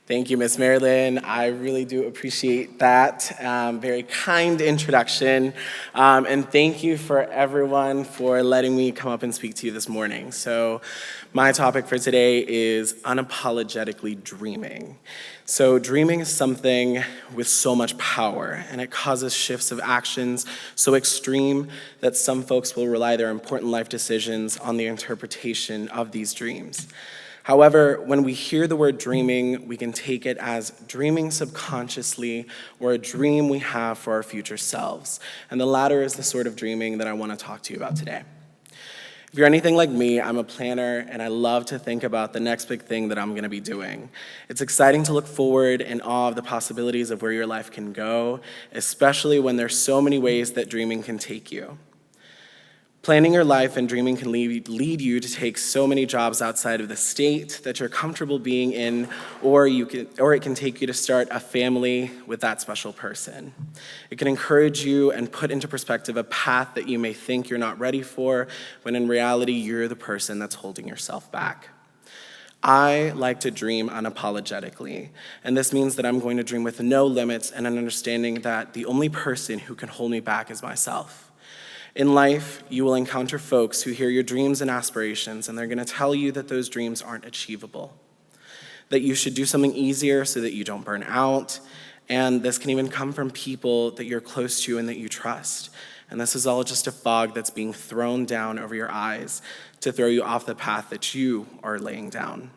Thank you, Miss Marilyn. I really do appreciate that very kind introduction. And thank you for everyone for letting me come up and speak to you this morning. So my topic for today is unapologetically dreaming. So dreaming is something with so much power, and it causes shifts of actions so extreme that some folks will rely their important life decisions on the interpretation of these dreams. However, when we hear the word dreaming, we can take it as dreaming subconsciously or a dream we have for our future selves. And the latter is the sort of dreaming that I want to talk to you about today. If you're anything like me, I'm a planner and I love to think about the next big thing that I'm going to be doing. It's exciting to look forward in awe of the possibilities of where your life can go, especially when there's so many ways that dreaming can take you. Planning your life and dreaming can lead you to take so many jobs outside of the state that you're comfortable being in, or it can take you to start a family with that special person. It can encourage you and put into perspective a path that you may think you're not ready for, when in reality, you're the person that's holding yourself back. I like to dream unapologetically, and this means that I'm going to dream with no limits and an understanding that the only person who can hold me back is myself. In life, you will encounter folks who hear your dreams and aspirations, and they're going to tell you that those dreams aren't achievable, that you should do something easier so that you don't burn out, and this can even come from people that you're close to and that you trust. And this is all just a fog that's being thrown down over your eyes to throw you off the path that you are laying down.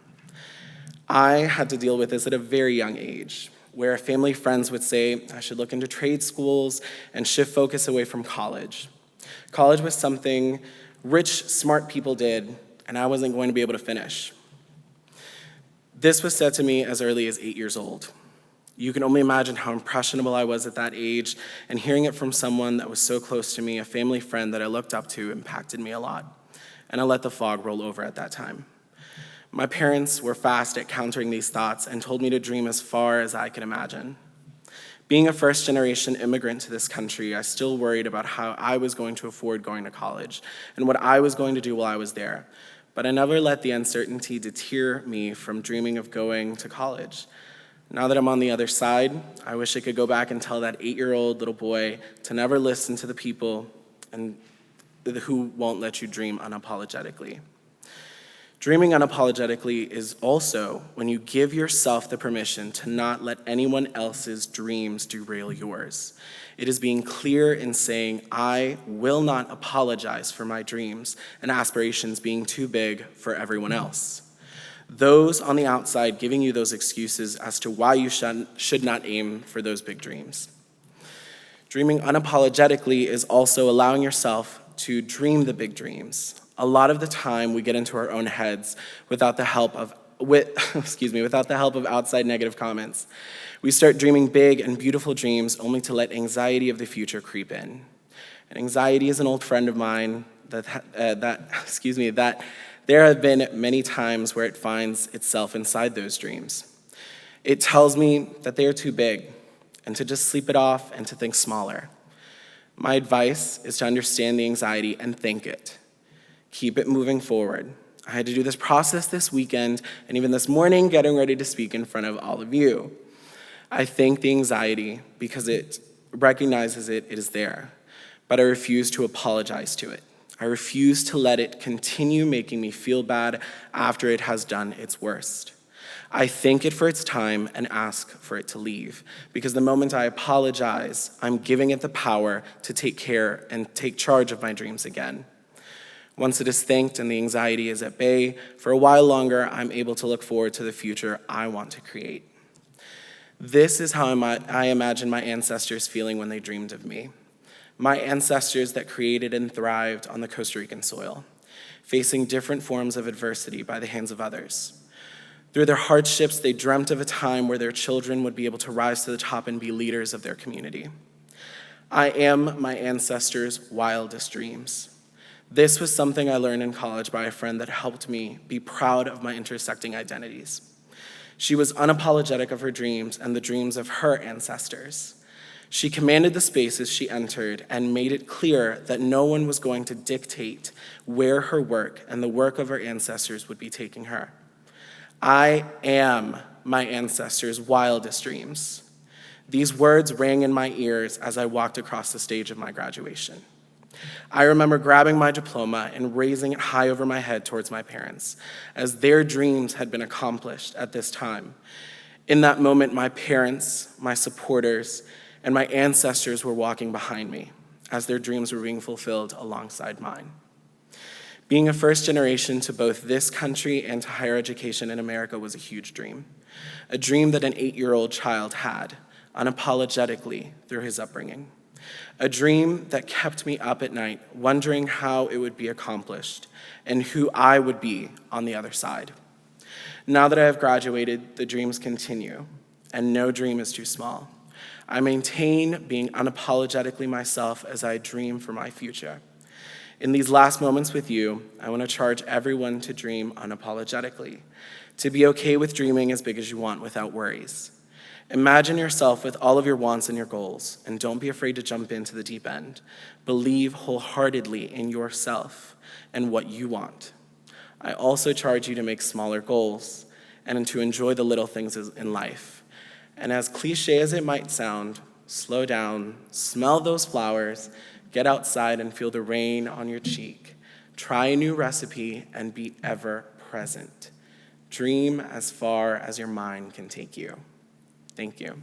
I had to deal with this at a very young age, where family friends would say I should look into trade schools and shift focus away from college. College was something rich, smart people did, and I wasn't going to be able to finish. This was said to me as early as 8 years old. You can only imagine how impressionable I was at that age, and hearing it from someone that was so close to me, a family friend that I looked up to, impacted me a lot. And I let the fog roll over at that time. My parents were fast at countering these thoughts and told me to dream as far as I could imagine. Being a first-generation immigrant to this country, I still worried about how I was going to afford going to college and what I was going to do while I was there. But I never let the uncertainty deter me from dreaming of going to college. Now that I'm on the other side, I wish I could go back and tell that 8-year-old little boy to never listen to the people who won't let you dream unapologetically. Dreaming unapologetically is also when you give yourself the permission to not let anyone else's dreams derail yours. It is being clear in saying, I will not apologize for my dreams and aspirations being too big for everyone else. Those on the outside giving you those excuses as to why you should not aim for those big dreams. Dreaming unapologetically is also allowing yourself to dream the big dreams. A lot of the time, we get into our own heads without the help of outside negative comments. We start dreaming big and beautiful dreams only to let anxiety of the future creep in. And anxiety is an old friend of mine that there have been many times where it finds itself inside those dreams. It tells me that they are too big and to just sleep it off and to think smaller. My advice is to understand the anxiety and think it. Keep it moving forward. I had to do this process this weekend and even this morning getting ready to speak in front of all of you. I thank the anxiety because it recognizes it is there, but I refuse to apologize to it. I refuse to let it continue making me feel bad after it has done its worst. I thank it for its time and ask for it to leave, because the moment I apologize, I'm giving it the power to take care and take charge of my dreams again. Once it is thanked and the anxiety is at bay, for a while longer, I'm able to look forward to the future I want to create. This is how I imagine my ancestors feeling when they dreamed of me. My ancestors that created and thrived on the Costa Rican soil, facing different forms of adversity by the hands of others. Through their hardships, they dreamt of a time where their children would be able to rise to the top and be leaders of their community. I am my ancestors' wildest dreams. This was something I learned in college by a friend that helped me be proud of my intersecting identities. She was unapologetic of her dreams and the dreams of her ancestors. She commanded the spaces she entered and made it clear that no one was going to dictate where her work and the work of her ancestors would be taking her. I am my ancestors' wildest dreams. These words rang in my ears as I walked across the stage of my graduation. I remember grabbing my diploma and raising it high over my head towards my parents, as their dreams had been accomplished at this time. In that moment, my parents, my supporters, and my ancestors were walking behind me, as their dreams were being fulfilled alongside mine. Being a first generation to both this country and to higher education in America was a huge dream, a dream that an 8-year-old child had, unapologetically through his upbringing. A dream that kept me up at night, wondering how it would be accomplished and who I would be on the other side. Now that I have graduated, the dreams continue, and no dream is too small. I maintain being unapologetically myself as I dream for my future. In these last moments with you, I want to charge everyone to dream unapologetically, to be okay with dreaming as big as you want without worries. Imagine yourself with all of your wants and your goals, and don't be afraid to jump into the deep end. Believe wholeheartedly in yourself and what you want. I also charge you to make smaller goals and to enjoy the little things in life. And as cliche as it might sound, slow down, smell those flowers, get outside and feel the rain on your cheek. Try a new recipe and be ever present. Dream as far as your mind can take you. Thank you.